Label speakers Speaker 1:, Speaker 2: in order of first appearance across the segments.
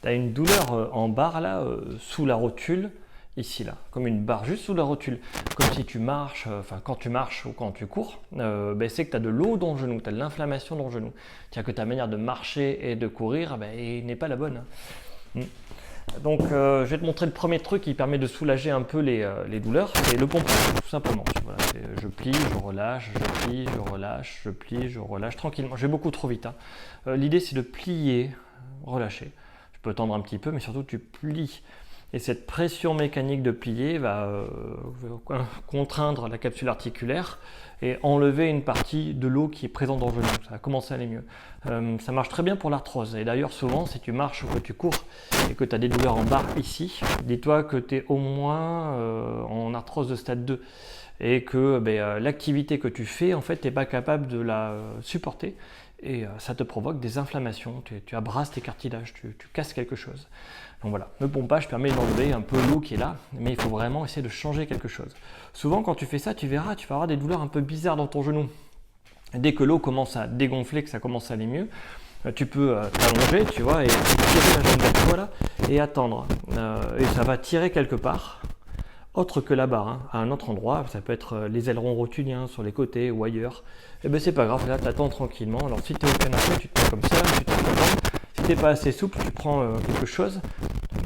Speaker 1: tu as une douleur en barre là, sous la rotule, ici là, comme une barre juste sous la rotule. Comme si tu marches, enfin quand tu marches ou quand tu cours, c'est que tu as de l'eau dans le genou, tu as de l'inflammation dans le genou. C'est-à-dire que ta manière de marcher et de courir n'est pas la bonne. Donc je vais te montrer le premier truc qui permet de soulager un peu les douleurs, c'est le pompage, tout simplement. Voilà, je plie, je relâche, je plie, je relâche, je plie, je relâche, tranquillement. Je vais beaucoup trop vite. L'idée c'est de plier, relâcher. Tu peux tendre un petit peu, mais surtout tu plies. Et cette pression mécanique de plier va contraindre la capsule articulaire et enlever une partie de l'eau qui est présente dans le genou. Ça va commencer à aller mieux. Ça marche très bien pour l'arthrose. Et d'ailleurs, souvent, si tu marches ou que tu cours et que tu as des douleurs en barre ici, dis-toi que tu es au moins en arthrose de stade 2 et que l'activité que tu fais, en fait, tu n'es pas capable de la supporter. Et ça te provoque des inflammations, tu abrasses tes cartilages, tu casses quelque chose. Donc voilà, le pompage permet d'enlever un peu l'eau qui est là, mais il faut vraiment essayer de changer quelque chose. Souvent quand tu fais ça, tu verras, tu vas avoir des douleurs un peu bizarres dans ton genou. Dès que l'eau commence à dégonfler, que ça commence à aller mieux, tu peux t'allonger, tu vois, et tirer la jambe vers toi là, et attendre. Et ça va tirer quelque part, autre que la barre, à un autre endroit. Ça peut être les ailerons rotuliens sur les côtés ou ailleurs. Et c'est pas grave, là tu attends tranquillement. Alors si tu es au canapé, tu te mets comme ça, tu t'en attends. Si tu n'es pas assez souple, tu prends quelque chose,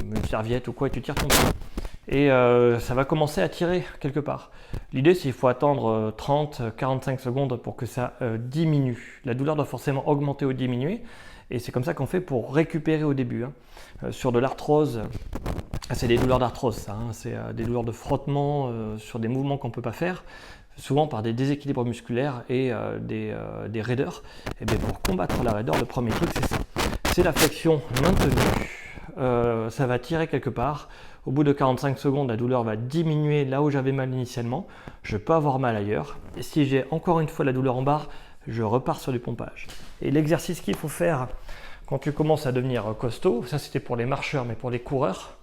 Speaker 1: une serviette ou quoi, et tu tires ton pied. Et ça va commencer à tirer quelque part. L'idée c'est qu'il faut attendre 30-45 secondes pour que ça diminue. La douleur doit forcément augmenter ou diminuer. Et c'est comme ça qu'on fait pour récupérer au début. Sur de l'arthrose, c'est des douleurs d'arthrose, ça. C'est des douleurs de frottement sur des mouvements qu'on ne peut pas faire, souvent par des déséquilibres musculaires et des raideurs. Et bien pour combattre la raideur, le premier truc c'est ça. C'est la flexion maintenue. Ça va tirer quelque part. Au bout de 45 secondes, la douleur va diminuer là où j'avais mal initialement. Je peux avoir mal ailleurs. Et si j'ai encore une fois la douleur en barre, je repars sur du pompage. Et l'exercice qu'il faut faire quand tu commences à devenir costaud, ça c'était pour les marcheurs, mais pour les coureurs,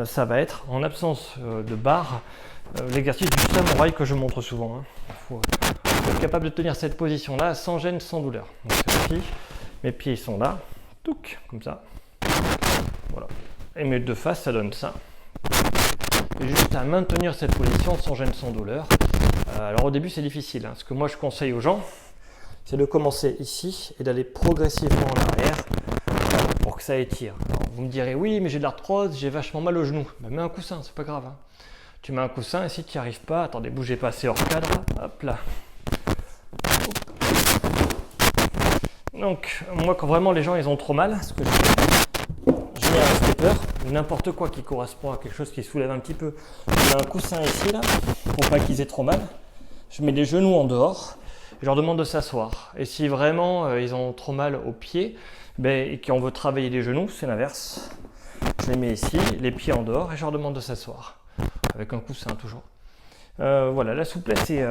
Speaker 1: ça va être, en absence de barre, l'exercice du samouraï que je montre souvent. Il faut être capable de tenir cette position-là sans gêne, sans douleur. Donc c'est ici, mes pieds sont là, touc, comme ça. Voilà. Et mes deux faces, ça donne ça. Et juste à maintenir cette position sans gêne, sans douleur. Alors au début c'est difficile. Ce que moi je conseille aux gens, c'est de commencer ici et d'aller progressivement en arrière pour que ça étire. Alors, vous me direz, oui, mais j'ai de l'arthrose, j'ai vachement mal au genou. Mets un coussin, c'est pas grave. Tu mets un coussin et si tu n'y arrives pas, attendez, bougez pas, c'est hors cadre. Hop là. Donc, moi, quand vraiment les gens ils ont trop mal, ce que je mets un stepper ou n'importe quoi qui correspond à quelque chose qui soulève un petit peu. Je mets un coussin ici, là, pour pas qu'ils aient trop mal. Je mets les genoux en dehors. Je leur demande de s'asseoir. Et si vraiment ils ont trop mal aux pieds et qu'on veut travailler les genoux, c'est l'inverse. Je les mets ici, les pieds en dehors, et je leur demande de s'asseoir. Avec un coussin toujours. Voilà, la souplesse est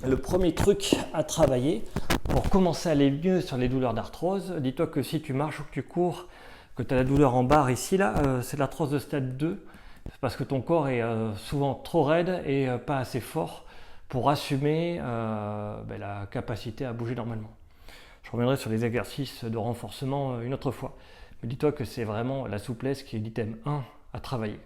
Speaker 1: le premier truc à travailler pour commencer à aller mieux sur les douleurs d'arthrose. Dis-toi que si tu marches ou que tu cours, que tu as la douleur en barre ici, là, c'est de l'arthrose de stade 2. C'est parce que ton corps est souvent trop raide et pas assez fort pour assumer la capacité à bouger normalement. Je reviendrai sur les exercices de renforcement une autre fois. Mais dis-toi que c'est vraiment la souplesse qui est l'item 1 à travailler.